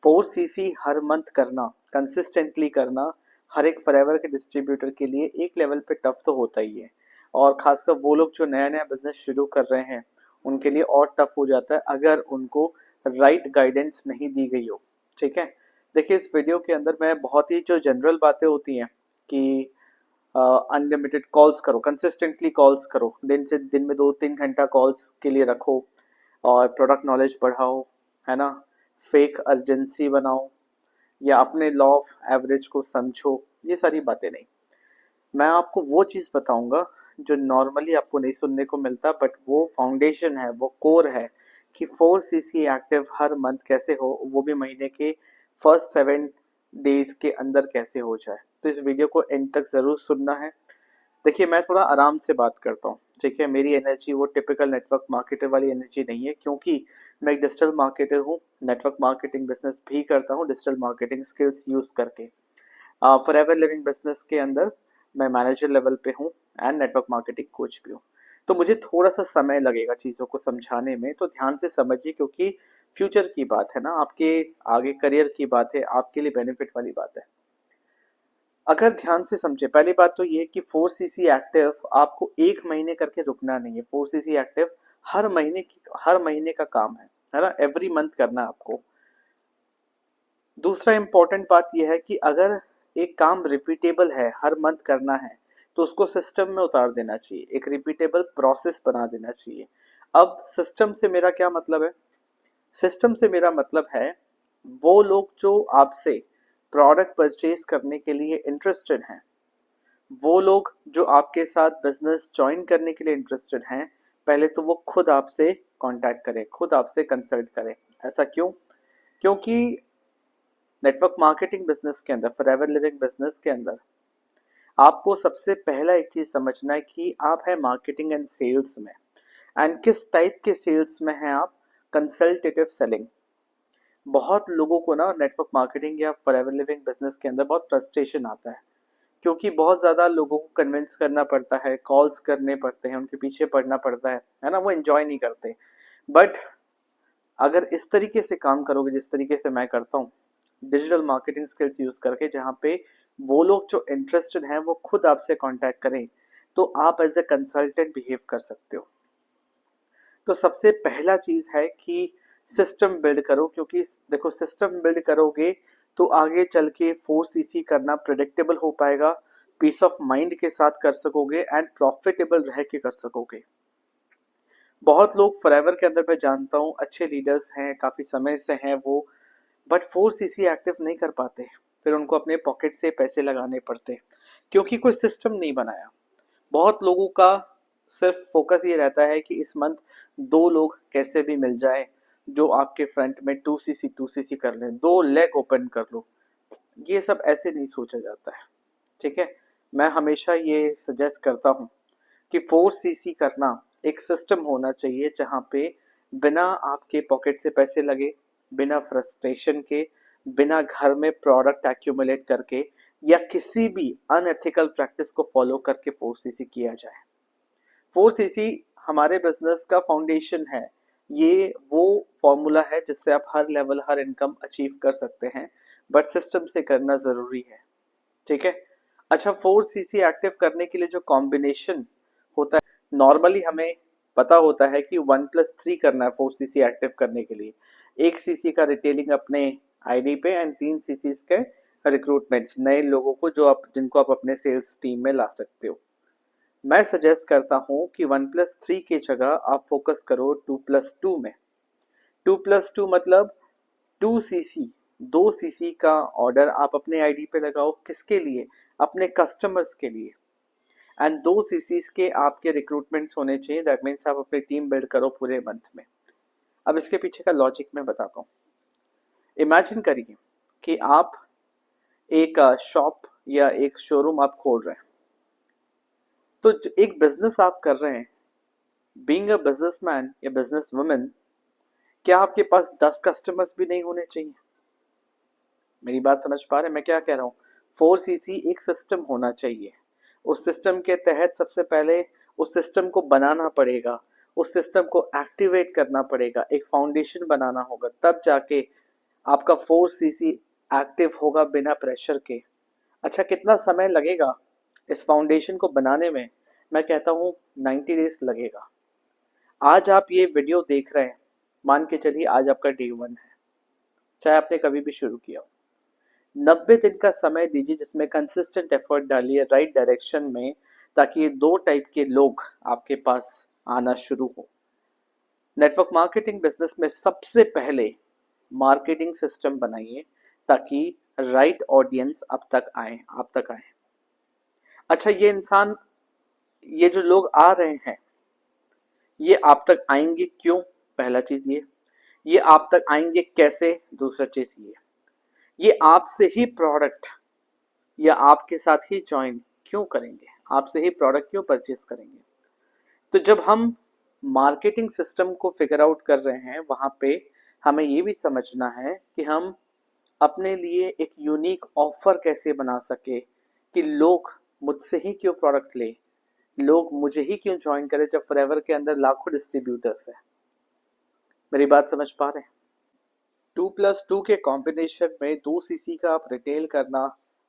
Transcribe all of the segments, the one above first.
4 CC हर month करना, consistently करना हर एक फॉरएवर के डिस्ट्रीब्यूटर के लिए एक लेवल पे टफ तो होता ही है। और खासकर वो लोग जो नया नया बिजनेस शुरू कर रहे हैं उनके लिए और टफ हो जाता है अगर उनको राइट गाइडेंस नहीं दी गई हो। ठीक है, देखिए इस वीडियो के अंदर मैं बहुत ही जो जनरल बातें होती हैं कि अनलिमिटेड कॉल्स करो, कंसिस्टेंटली कॉल्स करो, दिन में 2-3 घंटा कॉल्स के लिए रखो और प्रोडक्ट नॉलेज बढ़ाओ, है ना, फेक अर्जेंसी बनाओ या अपने लॉ ऑफ एवरेज को समझो, ये सारी बातें नहीं। मैं आपको वो चीज़ बताऊंगा जो नॉर्मली आपको नहीं सुनने को मिलता, बट वो फाउंडेशन है, वो कोर है कि 4 सीसी एक्टिव हर मंथ कैसे हो, वो भी महीने के फर्स्ट 7 डेज के अंदर कैसे हो जाए। तो इस वीडियो को एंड तक ज़रूर सुनना है। देखिए मैं थोड़ा आराम से बात करता हूँ, ठीक है, मेरी एनर्जी वो टिपिकल नेटवर्क मार्केटर वाली एनर्जी नहीं है, क्योंकि मैं एक डिजिटल मार्केटर हूँ, नेटवर्क मार्केटिंग बिजनेस भी करता हूँ डिजिटल मार्केटिंग स्किल्स यूज़ करके। फॉरएवर लिविंग बिजनेस के अंदर मैं मैनेजर लेवल पे हूँ एंड नेटवर्क मार्केटिंग कोच भी हूँ। तो मुझे थोड़ा सा समय लगेगा चीज़ों को समझाने में, तो ध्यान से समझिए, क्योंकि फ्यूचर की बात है ना, आपके आगे करियर की बात है, आपके लिए बेनिफिट वाली बात है। अगर ध्यान से समझे, पहली बात तो ये कि 4 सीसी एक्टिव आपको एक महीने करके रुकना नहीं है। 4 सीसी एक्टिव हर महीने का काम है ना, एवरी मंथ करना है आपको। दूसरा इंपॉर्टेंट बात यह है कि अगर एक काम रिपीटेबल है, हर मंथ करना है, तो उसको सिस्टम में उतार देना चाहिए, एक रिपीटेबल प्रोसेस बना देना चाहिए। अब सिस्टम से मेरा क्या मतलब है? सिस्टम से मेरा मतलब है वो लोग जो आपसे प्रोडक्ट परचेज करने के लिए इंटरेस्टेड हैं, वो लोग जो आपके साथ बिजनेस ज्वाइन करने के लिए इंटरेस्टेड हैं, पहले तो वो खुद आपसे कांटेक्ट करें, खुद आपसे कंसल्ट करें। ऐसा क्यों? क्योंकि नेटवर्क मार्केटिंग बिजनेस के अंदर, फॉरएवर लिविंग बिजनेस के अंदर आपको सबसे पहला एक चीज समझना है कि आप है मार्केटिंग एंड सेल्स में, एंड किस टाइप के सेल्स में हैं आप? Consultative selling. बहुत लोगों को ना नेटवर्क मार्केटिंग या फॉरएवर लिविंग बिजनेस के अंदर बहुत फ्रस्ट्रेशन आता है, क्योंकि बहुत ज़्यादा लोगों को कन्विंस करना पड़ता है, कॉल्स करने पड़ते हैं, उनके पीछे पड़ना पड़ता है ना, वो एंजॉय नहीं करते। बट अगर इस तरीके से काम करोगे जिस तरीके से मैं करता हूँ, डिजिटल मार्केटिंग स्किल्स यूज़ करके, जहाँ पे वो लोग जो इंटरेस्टेड हैं वो खुद आपसे कांटेक्ट करें, तो आप एज ए कंसल्टेंट बिहेव कर सकते हो। तो सबसे पहला चीज़ है कि सिस्टम बिल्ड करो, क्योंकि देखो सिस्टम बिल्ड करोगे तो आगे चल के 4 सीसी करना प्रेडिक्टेबल हो पाएगा, पीस ऑफ माइंड के साथ कर सकोगे एंड प्रॉफिटेबल रह के कर सकोगे। बहुत लोग फॉरएवर के अंदर मैं जानता हूँ अच्छे लीडर्स हैं, काफ़ी समय से हैं वो, बट 4 सीसी एक्टिव नहीं कर पाते, फिर उनको अपने पॉकेट से पैसे लगाने पड़ते, क्योंकि कोई सिस्टम नहीं बनाया। बहुत लोगों का सिर्फ फोकस ये रहता है कि इस मंथ 2 लोग कैसे भी मिल जाए जो आपके फ्रंट में 2 सीसी कर लें, 2 लेग ओपन कर लो। ये सब ऐसे नहीं सोचा जाता है, ठीक है। मैं हमेशा ये सजेस्ट करता हूँ कि 4 सीसी करना एक सिस्टम होना चाहिए, जहाँ पे बिना आपके पॉकेट से पैसे लगे, बिना फ्रस्ट्रेशन के, बिना घर में प्रोडक्ट एक्यूमुलेट करके या किसी भी अनएथिकल प्रैक्टिस को फॉलो करके 4 सीसी किया जाए। 4 सीसी हमारे बिजनेस का फाउंडेशन है। ये वो फॉर्मूला है जिससे आप हर लेवल, हर इनकम अचीव कर सकते हैं, बट सिस्टम से करना ज़रूरी है, ठीक है। अच्छा, 4 सीसी एक्टिव करने के लिए जो कॉम्बिनेशन होता है, नॉर्मली हमें पता होता है कि 1+3 करना है 4 सीसी एक्टिव करने के लिए। 1 सीसी का रिटेलिंग अपने आईडी पे एंड 3 सीसी के रिक्रूटमेंट्स, नए लोगों को जिनको आप अपने सेल्स टीम में ला सकते हो। मैं सजेस्ट करता हूँ कि 1+3 की जगह आप फोकस करो 2+2 में। 2+2 मतलब 2 सीसी, 2 सीसी का ऑर्डर आप अपने आईडी पे लगाओ, किसके लिए? अपने कस्टमर्स के लिए। एंड 2 सीसी के आपके रिक्रूटमेंट्स होने चाहिए, दैट मीन्स आप अपनी टीम बिल्ड करो पूरे मंथ में। अब इसके पीछे का लॉजिक मैं बताता हूँ। इमेजिन करिए कि आप एक शॉप या एक शोरूम आप खोल रहे हैं, तो एक बिजनेस आप कर रहे हैं, बीइंग अ बिजनेसमैन या बिजनेस वुमेन, क्या आपके पास 10 कस्टमर्स भी नहीं होने चाहिए? मेरी बात समझ पा रहे हैं मैं क्या कह रहा हूँ? 4 सीसी एक सिस्टम होना चाहिए। उस सिस्टम के तहत सबसे पहले उस सिस्टम को बनाना पड़ेगा, उस सिस्टम को एक्टिवेट करना पड़ेगा, एक फाउंडेशन बनाना होगा, तब जाके आपका 4cc एक्टिव होगा बिना प्रेशर के। अच्छा, कितना समय लगेगा इस फाउंडेशन को बनाने में? मैं कहता हूँ 90 डेज लगेगा। आज आप ये वीडियो देख रहे हैं, मान के चलिए आज आपका डे 1 है, चाहे आपने कभी भी शुरू किया हो। 90 दिन का समय दीजिए जिसमें कंसिस्टेंट एफर्ट डालिए राइट डायरेक्शन में, ताकि ये 2 टाइप के लोग आपके पास आना शुरू हो। नेटवर्क मार्केटिंग बिजनेस में सबसे पहले मार्केटिंग सिस्टम बनाइए ताकि राइट ऑडियंस आप तक आए। अच्छा, ये जो लोग आ रहे हैं, ये आप तक आएंगे क्यों? पहला चीज ये आप तक आएंगे कैसे? दूसरा चीज ये आपसे ही प्रोडक्ट या आपके साथ ही ज्वाइन क्यों करेंगे, आपसे ही प्रोडक्ट क्यों परचेस करेंगे? तो जब हम मार्केटिंग सिस्टम को फिगर आउट कर रहे हैं, वहां पे हमें ये भी समझना है कि हम अपने लिए एक यूनिक ऑफर कैसे बना सके कि लोग मुझसे ही क्यों प्रोडक्ट ले, लोग मुझे ही क्यों ज्वाइन करें, जब फॉरएवर के अंदर लाखों डिस्ट्रीब्यूटर्स हैं। मेरी बात समझ पा रहे हैं? 2+2 के कॉम्बिनेशन में 2cc का आप रिटेल करना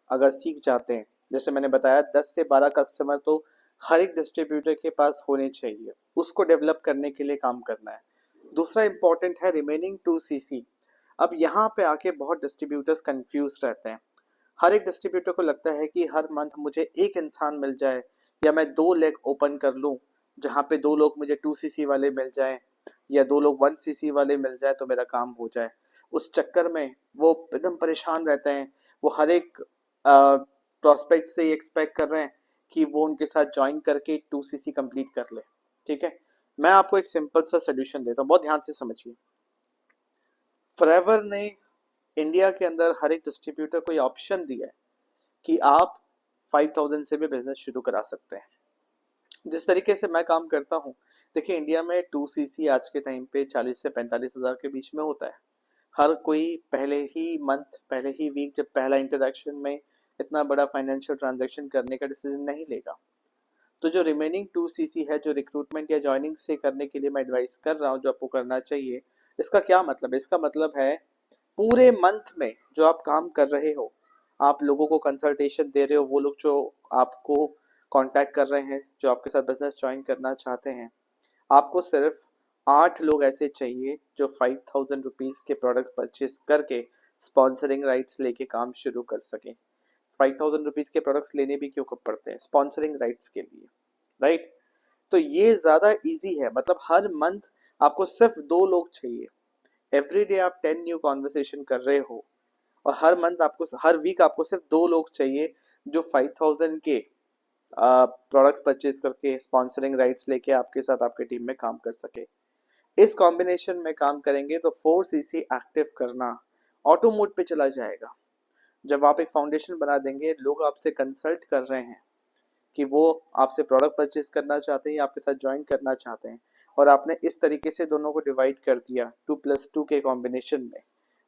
अगर सीख जाते हैं, जैसे मैंने बताया 10 से 12 कस्टमर तो हर एक डिस्ट्रीब्यूटर के पास होने चाहिए, उसको डेवलप करने के लिए काम करना है। दूसरा इंपॉर्टेंट है रिमेनिंग 2cc। अब यहाँ पे आके बहुत डिस्ट्रीब्यूटर्स कंफ्यूज रहते हैं। हर एक डिस्ट्रीब्यूटर को लगता है कि हर मंथ मुझे एक इंसान मिल जाए या मैं 2 लेग ओपन कर लूँ जहाँ पे 2 लोग मुझे 2cc वाले मिल जाए या 2 लोग 1cc वाले मिल जाए तो मेरा काम हो जाए। उस चक्कर में वो एकदम परेशान रहते हैं। वो हर एक प्रोस्पेक्ट से एक्सपेक्ट कर रहे हैं कि वो उनके साथ ज्वाइन करके 2cc कंप्लीट कर ले। ठीक है, मैं आपको एक सिंपल सा सोल्यूशन देता हूँ, बहुत ध्यान से समझिए। फॉरएवर ने इंडिया के अंदर हर एक डिस्ट्रीब्यूटर को ये ऑप्शन दिया है कि आप 5000 से भी बिजनेस शुरू करा सकते हैं। जिस तरीके से मैं काम करता हूँ, देखिए इंडिया में 2cc आज के टाइम पे 40 से 45 हज़ार के बीच में होता है। हर कोई पहले ही मंथ, पहले ही वीक, जब पहला इंटरेक्शन में इतना बड़ा फाइनेंशियल ट्रांजैक्शन करने का डिसीजन नहीं लेगा। तो जो रिमेनिंग 2cc है, जो रिक्रूटमेंट या ज्वाइनिंग से करने के लिए मैं एडवाइस कर रहा हूँ, जो आपको करना चाहिए, इसका क्या मतलब है? इसका मतलब है पूरे मंथ में जो आप काम कर रहे हो, आप लोगों को कंसल्टेशन दे रहे हो, वो लोग जो आपको कांटेक्ट कर रहे हैं, जो आपके साथ बिजनेस ज्वाइन करना चाहते हैं, आपको सिर्फ 8 लोग ऐसे चाहिए जो 5000 रुपीज़ के प्रोडक्ट परचेज करके स्पॉन्सरिंग राइट्स लेके काम शुरू कर सकें। 5000 रुपीज़ के प्रोडक्ट्स लेने भी क्यों पड़ते हैं? स्पॉन्सरिंग राइट्स के लिए, राइट? तो ये ज़्यादा इजी है। मतलब हर मंथ आपको सिर्फ 2 लोग चाहिए। एवरी डे आप 10 न्यू कॉन्वर्सेशन कर रहे हो और हर मंथ आपको, हर वीक आपको सिर्फ 2 लोग चाहिए जो 5000 के प्रोडक्ट्स परचेज करके स्पॉन्सरिंग राइट्स लेके आपके साथ आपके टीम में काम कर सके। इस कॉम्बिनेशन में काम करेंगे तो 4cc एक्टिव करना ऑटो मोड पे चला जाएगा। जब आप एक फाउंडेशन बना देंगे, लोग आपसे कंसल्ट कर रहे हैं कि वो आपसे प्रोडक्ट परचेज करना चाहते हैं या आपके साथ ज्वाइन करना चाहते हैं, और आपने इस तरीके से दोनों को डिवाइड कर दिया 2+2 के कॉम्बिनेशन में,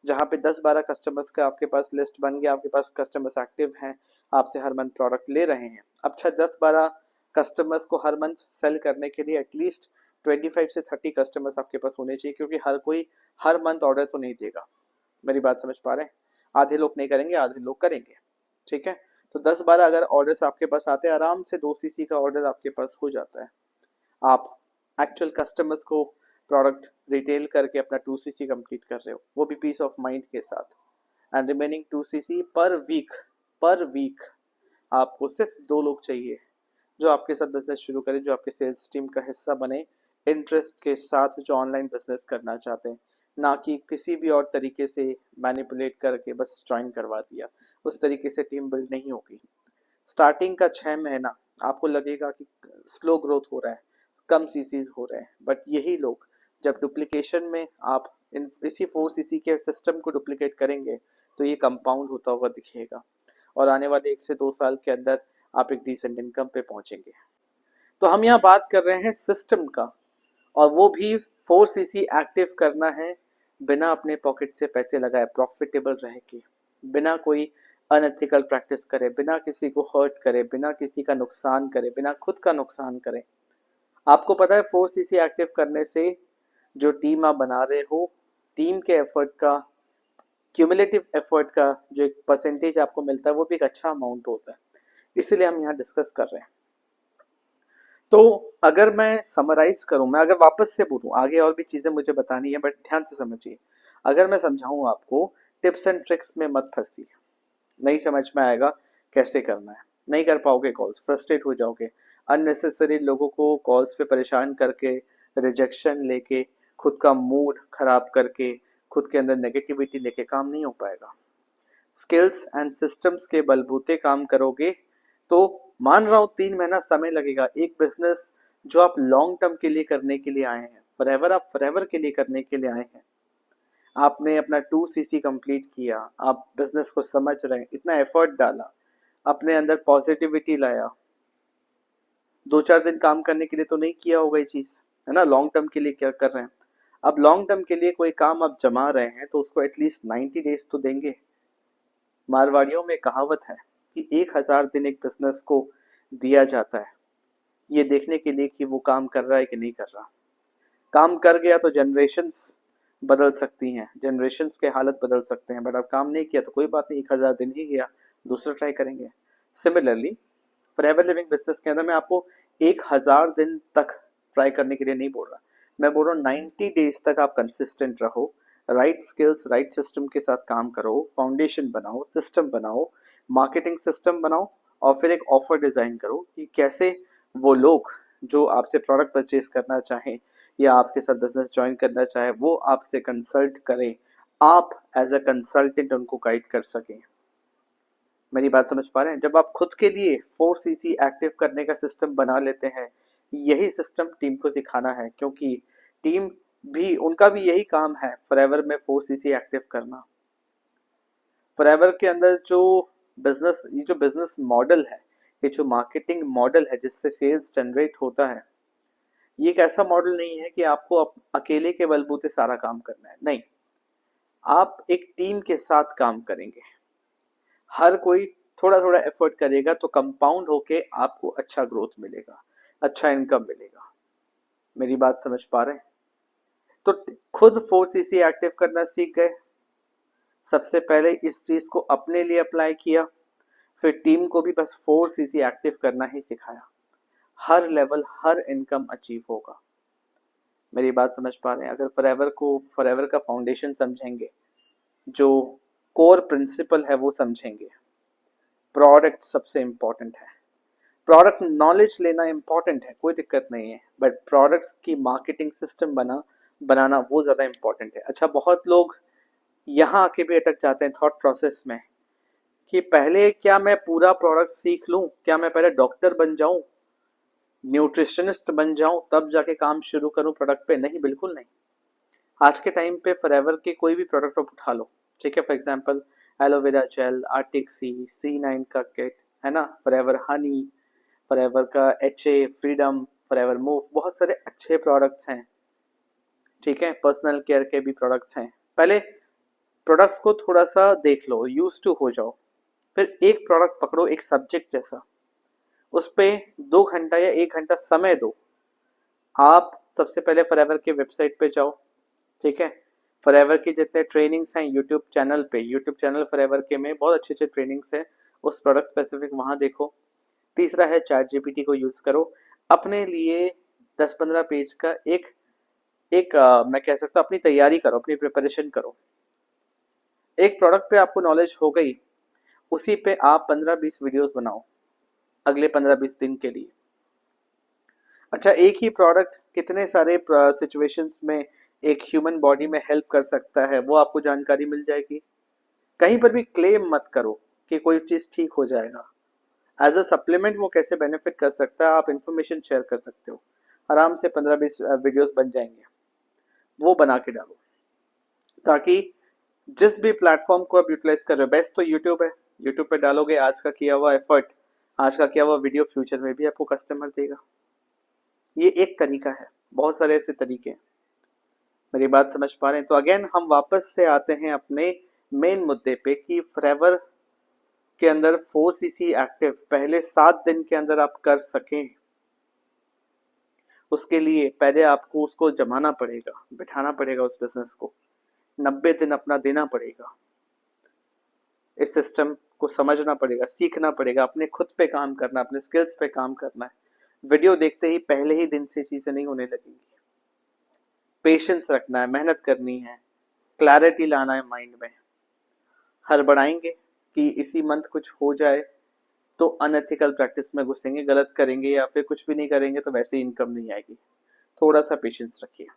जहाँ पे 10-12 कस्टमर्स का आपके पास लिस्ट बन गया, आपके पास कस्टमर्स एक्टिव हैं, आपसे हर मंथ प्रोडक्ट ले रहे हैं। अब 10-12 कस्टमर्स को हर मंथ सेल करने के लिए एटलीस्ट 25 से 30 कस्टमर्स आपके पास होने चाहिए, क्योंकि हर कोई हर मंथ ऑर्डर तो नहीं देगा। मेरी बात समझ पा रहे हैं? आधे लोग नहीं करेंगे, आधे लोग करेंगे। ठीक है, तो 10-12 अगर ऑर्डर्स आपके पास आते हैं, आराम से 2cc का ऑर्डर आपके पास हो जाता है। आप एक्चुअल कस्टमर्स को प्रोडक्ट रिटेल करके अपना 2cc कंप्लीट कर रहे हो, वो भी पीस ऑफ माइंड के साथ। एंड रिमेनिंग 2cc पर वीक आपको सिर्फ 2 लोग चाहिए जो आपके साथ बिजनेस शुरू करें, जो आपके सेल्स टीम का हिस्सा बने, इंटरेस्ट के साथ, जो ऑनलाइन बिजनेस करना चाहते हैं, ना कि किसी भी और तरीके से मैनिपुलेट करके बस ज्वाइन करवा दिया। उस तरीके से टीम बिल्ड नहीं होगी। स्टार्टिंग का 6 महीना आपको लगेगा कि स्लो ग्रोथ हो रहा है, कम सीसीज हो रहे हैं, बट यही लोग जब डुप्लीकेशन में आप इसी 4cc के सिस्टम को डुप्लीकेट करेंगे तो ये कंपाउंड होता हुआ दिखेगा, और आने वाले 1 से 2 साल के अंदर आप एक डिसेंट इनकम पे पहुंचेंगे। तो हम यहाँ बात कर रहे हैं सिस्टम का, और वो भी 4cc एक्टिव करना है बिना अपने पॉकेट से पैसे लगाए, प्रॉफिटेबल रह के, बिना कोई अनएथिकल प्रैक्टिस करे, बिना किसी को हर्ट करे, बिना किसी का नुकसान करे, बिना खुद का नुकसान करे। आपको पता है 4cc एक्टिव करने से जो टीम आप बना रहे हो, टीम के एफर्ट का क्यूमुलेटिव एफर्ट का जो एक परसेंटेज आपको मिलता है वो भी एक अच्छा अमाउंट होता है, इसीलिए हम यहाँ डिस्कस कर रहे हैं। तो अगर मैं समराइज करूं, मैं अगर वापस से बोलूं, आगे और भी चीजें मुझे बतानी है बट ध्यान से समझिए। अगर मैं समझाऊं आपको, टिप्स एंड ट्रिक्स में मत फंसिए। नहीं समझ में आएगा कैसे करना है, नहीं कर पाओगे कॉल्स, फ्रस्ट्रेट हो जाओगे, अननेसेसरी लोगों को कॉल्स पे परेशान करके, रिजेक्शन लेके, खुद का मूड खराब करके, खुद के अंदर नेगेटिविटी लेके काम नहीं हो पाएगा। स्किल्स एंड सिस्टम्स के बलबूते काम करोगे तो मान रहा हूँ 3 महीना समय लगेगा। एक बिजनेस जो आप लॉन्ग टर्म के लिए करने के लिए आए हैं, फॉरएवर, आप फॉरएवर के लिए करने के लिए आए हैं, आपने अपना 2cc कंप्लीट किया, आप बिजनेस को समझ रहे हैं, इतना एफर्ट डाला, अपने अंदर पॉजिटिविटी लाया, 2-4 दिन काम करने के लिए तो नहीं किया होगा ये चीज, है ना, लॉन्ग टर्म के लिए क्या कर रहे हैं। अब लॉन्ग टर्म के लिए कोई काम आप जमा रहे हैं तो उसको एटलीस्ट 90 डेज तो देंगे। मारवाड़ियों में कहावत है कि 1000 दिन एक बिजनेस को दिया जाता है, ये देखने के लिए कि वो काम कर रहा है कि नहीं कर रहा। काम कर गया तो जनरेशन्स बदल सकती हैं, जनरेशन्स के हालत बदल सकते हैं, बट अब काम नहीं किया तो कोई बात नहीं, 1000 दिन ही गया, दूसरा ट्राई करेंगे। सिमिलरली फॉरएवर लिविंग बिजनेस के अंदर मैं आपको 1000 दिन तक ट्राई करने के लिए नहीं बोल रहा, मैं बोल रहा हूँ 90 डेज तक आप कंसिस्टेंट रहो, राइट स्किल्स राइट सिस्टम के साथ काम करो, फाउंडेशन बनाओ, सिस्टम बनाओ, मार्केटिंग सिस्टम बनाओ, और फिर एक ऑफर डिजाइन करो कि कैसे वो लोग जो आपसे प्रोडक्ट परचेज करना चाहें या आपके साथ बिजनेस ज्वाइन करना चाहे वो आपसे कंसल्ट करें, आप एज अ कंसल्टेंट उनको गाइड कर सकें। मेरी बात समझ पा रहे हैं? जब आप खुद के लिए 4cc एक्टिव करने का सिस्टम बना लेते हैं, यही सिस्टम टीम को सिखाना है, क्योंकि टीम भी, उनका भी यही काम है फॉरएवर में 4cc एक्टिव करना। फॉरएवर के अंदर जो बिजनेस, ये जो बिजनेस मॉडल है, ये जो मार्केटिंग मॉडल है जिससे सेल्स जनरेट होता है, ये एक ऐसा मॉडल नहीं है कि आपको अकेले के बलबूते सारा काम करना है, नहीं, आप एक टीम के साथ काम करेंगे, हर कोई थोड़ा थोड़ा एफर्ट करेगा तो कंपाउंड होके आपको अच्छा ग्रोथ मिलेगा, अच्छा इनकम मिलेगा। मेरी बात समझ पा रहे हैं? तो खुद 4cc एक्टिव करना सीख गए, सबसे पहले इस चीज को अपने लिए अप्लाई किया, फिर टीम को भी बस 4cc एक्टिव करना ही सिखाया, हर लेवल हर इनकम अचीव होगा। मेरी बात समझ पा रहे हैं? अगर फॉरएवर का फाउंडेशन समझेंगे, जो कोर प्रिंसिपल है वो समझेंगे, प्रोडक्ट सबसे इम्पोर्टेंट है, प्रोडक्ट नॉलेज लेना इम्पोर्टेंट है, कोई दिक्कत नहीं है, बट प्रोडक्ट्स की मार्केटिंग सिस्टम बनाना वो ज़्यादा इम्पोर्टेंट है। अच्छा, बहुत लोग यहाँ आके भी अटक जाते हैं थॉट प्रोसेस में कि पहले क्या मैं पूरा प्रोडक्ट सीख लूँ, क्या मैं पहले डॉक्टर बन जाऊँ, न्यूट्रिशनिस्ट बन जाऊँ, तब जाके काम शुरू करूँ प्रोडक्ट पे? नहीं, बिल्कुल नहीं। आज के टाइम पे फॉरएवर के कोई भी प्रोडक्ट आप उठा लो, ठीक है, for example aloe vera gel, Arctic C9 का किट, है ना, फॉरएवर हनी, फॉरएवर का HA फ्रीडम, फॉरएवर मूव, बहुत सारे अच्छे प्रोडक्ट्स हैं, ठीक है, पर्सनल केयर के भी प्रोडक्ट्स हैं। पहले प्रोडक्ट्स को थोड़ा सा देख लो, यूज टू हो जाओ, फिर एक प्रोडक्ट पकड़ो एक सब्जेक्ट जैसा, उस पे 2 घंटा या 1 घंटा समय दो। आप सबसे पहले फॉरएवर के वेबसाइट पे जाओ, ठीक है, फॉरएवर की जितने ट्रेनिंग्स हैं यूट्यूब चैनल पे, यूट्यूब चैनल फॉरएवर के में बहुत अच्छे अच्छे ट्रेनिंग्स हैं, उस प्रोडक्ट स्पेसिफिक वहाँ देखो। तीसरा है चैट जीपीटी को यूज़ करो, अपने लिए 10-15 पेज का एक एक मैं कह सकता हूँ अपनी तैयारी करो, अपनी प्रिपरेशन करो। एक प्रोडक्ट पे आपको नॉलेज हो गई, उसी पे आप 15-20 वीडियोस बनाओ अगले 15-20 दिन के लिए। अच्छा, एक ही प्रोडक्ट कितने सारे सिचुएशंस में एक ह्यूमन बॉडी में हेल्प कर सकता है वो आपको जानकारी मिल जाएगी। कहीं पर भी क्लेम मत करो कि कोई चीज़ ठीक हो जाएगा, एज अ सप्लीमेंट वो कैसे बेनिफिट कर सकता है आप इन्फॉर्मेशन शेयर कर सकते हो। आराम से 15-20 वीडियोस बन जाएंगे, वो बना के डालो, ताकि जिस भी प्लेटफॉर्म को आप यूटिलाइज कर रहे हो, बेस्ट तो यूट्यूब है, यूट्यूब पे डालोगे आज का किया हुआ एफर्ट, आज का किया हुआ वीडियो फ्यूचर में भी आपको कस्टमर देगा। ये एक तरीका है, बहुत सारे ऐसे तरीके हैं। मेरी बात समझ पा रहे हैं? तो अगेन हम वापस से आते हैं अपने मेन मुद्दे पे कि फॉरएवर के अंदर 4cc एक्टिव पहले 7 दिन के अंदर आप कर सकें, उसके लिए पहले आपको उसको जमाना पड़ेगा, बिठाना पड़ेगा, उस बिजनेस को 90 दिन अपना देना पड़ेगा। इस सिस्टम को समझना पड़ेगा, सीखना पड़ेगा, अपने खुद पे काम करना, अपने स्किल्स पे काम करना है। वीडियो देखते ही पहले ही दिन से चीज़ें नहीं होने लगेंगी। पेशेंस रखना है, मेहनत करनी है, क्लैरिटी लाना है माइंड में। हड़बड़ाएंगे कि इसी मंथ कुछ हो जाए तो अनएथिकल प्रैक्टिस में घुसेंगे, गलत करेंगे या फिर कुछ भी नहीं करेंगे तो वैसे ही इनकम नहीं आएगी। थोड़ा सा पेशेंस रखिए।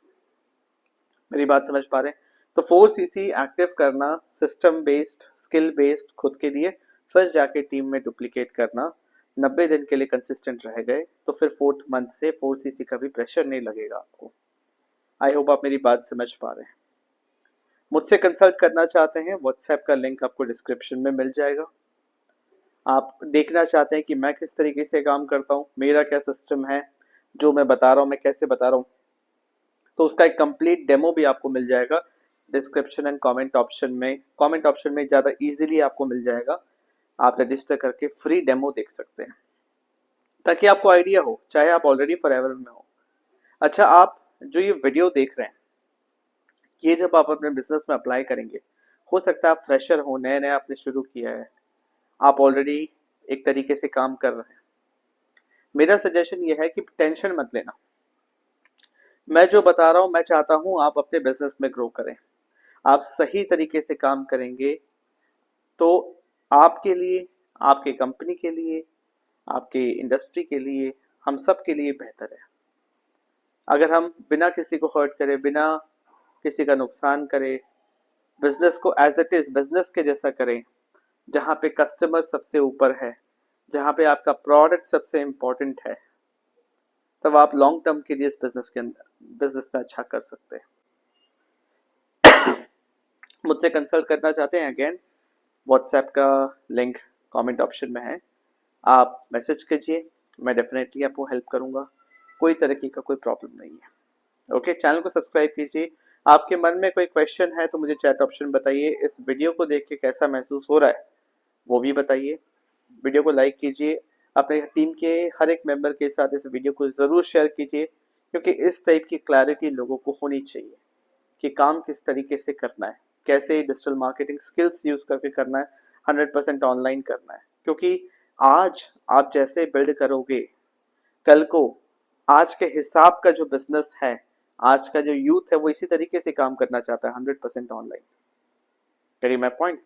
मेरी बात समझ पा रहे हैं? तो 4CC एक्टिव करना, सिस्टम बेस्ड, स्किल बेस्ड खुद के लिए, फिर जाके टीम में डुप्लीकेट करना। 90 दिन के लिए कंसिस्टेंट रह गए तो फिर 4th मंथ से 4CC का भी प्रेशर नहीं लगेगा आपको। आई होप आप मेरी बात समझ पा रहे हैं। मुझसे कंसल्ट करना चाहते हैं, व्हाट्सएप का लिंक आपको डिस्क्रिप्शन में मिल जाएगा। आप देखना चाहते हैं कि मैं किस तरीके से काम करता हूँ, मेरा क्या सिस्टम है, जो मैं बता रहा हूँ मैं कैसे बता रहा हूँ, तो उसका एक कंप्लीट डेमो भी आपको मिल जाएगा डिस्क्रिप्शन एंड कमेंट ऑप्शन में। कमेंट ऑप्शन में ज़्यादा इजीली आपको मिल जाएगा, आप रजिस्टर करके फ्री डेमो देख सकते हैं ताकि आपको आइडिया हो, चाहे आप ऑलरेडी फॉरएवर में हो। अच्छा, आप जो ये वीडियो देख रहे हैं, ये जब आप अपने बिजनेस में अप्लाई करेंगे, हो सकता है आप फ्रेशर हो, नया नया आपने शुरू किया है, आप ऑलरेडी एक तरीके से काम कर रहे हैं। मेरा सजेशन ये है कि टेंशन मत लेना। मैं जो बता रहा हूँ, मैं चाहता हूँ आप अपने बिजनेस में ग्रो करें। आप सही तरीके से काम करेंगे तो आपके लिए, आपके कंपनी के लिए, आपके इंडस्ट्री के लिए, हम सब के लिए बेहतर है। अगर हम बिना किसी को हर्ट करे, बिना किसी का नुकसान करे, बिजनेस को एज इट इज बिजनेस के जैसा करें, जहाँ पे कस्टमर सबसे ऊपर है, जहाँ पे आपका प्रोडक्ट सबसे इम्पोर्टेंट है, तब आप लॉन्ग टर्म के लिए इस बिजनेस में अच्छा कर सकते हैं। मुझसे कंसल्ट करना चाहते हैं, अगेन व्हाट्सएप का लिंक कमेंट ऑप्शन में है, आप मैसेज कीजिए, मैं डेफिनेटली आपको हेल्प करूँगा। कोई तरीके का कोई प्रॉब्लम नहीं है। ओके, चैनल को सब्सक्राइब कीजिए। आपके मन में कोई क्वेश्चन है तो मुझे चैट ऑप्शन बताइए। इस वीडियो को देख के कैसा महसूस हो रहा है वो भी बताइए। वीडियो को लाइक कीजिए, अपने टीम के हर एक मेंबर के साथ इस वीडियो को ज़रूर शेयर कीजिए, क्योंकि इस टाइप की क्लैरिटी लोगों को होनी चाहिए कि काम किस तरीके से करना है, कैसे डिजिटल मार्केटिंग स्किल्स यूज़ करके करना है, 100% ऑनलाइन करना है। क्योंकि आज आप जैसे बिल्ड करोगे, कल को आज के हिसाब का जो बिजनेस है, आज का जो यूथ है, वो इसी तरीके से काम करना चाहता है, 100% online. Getting my point?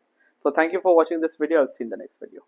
So thank you for watching this video. I'll see you in the next video.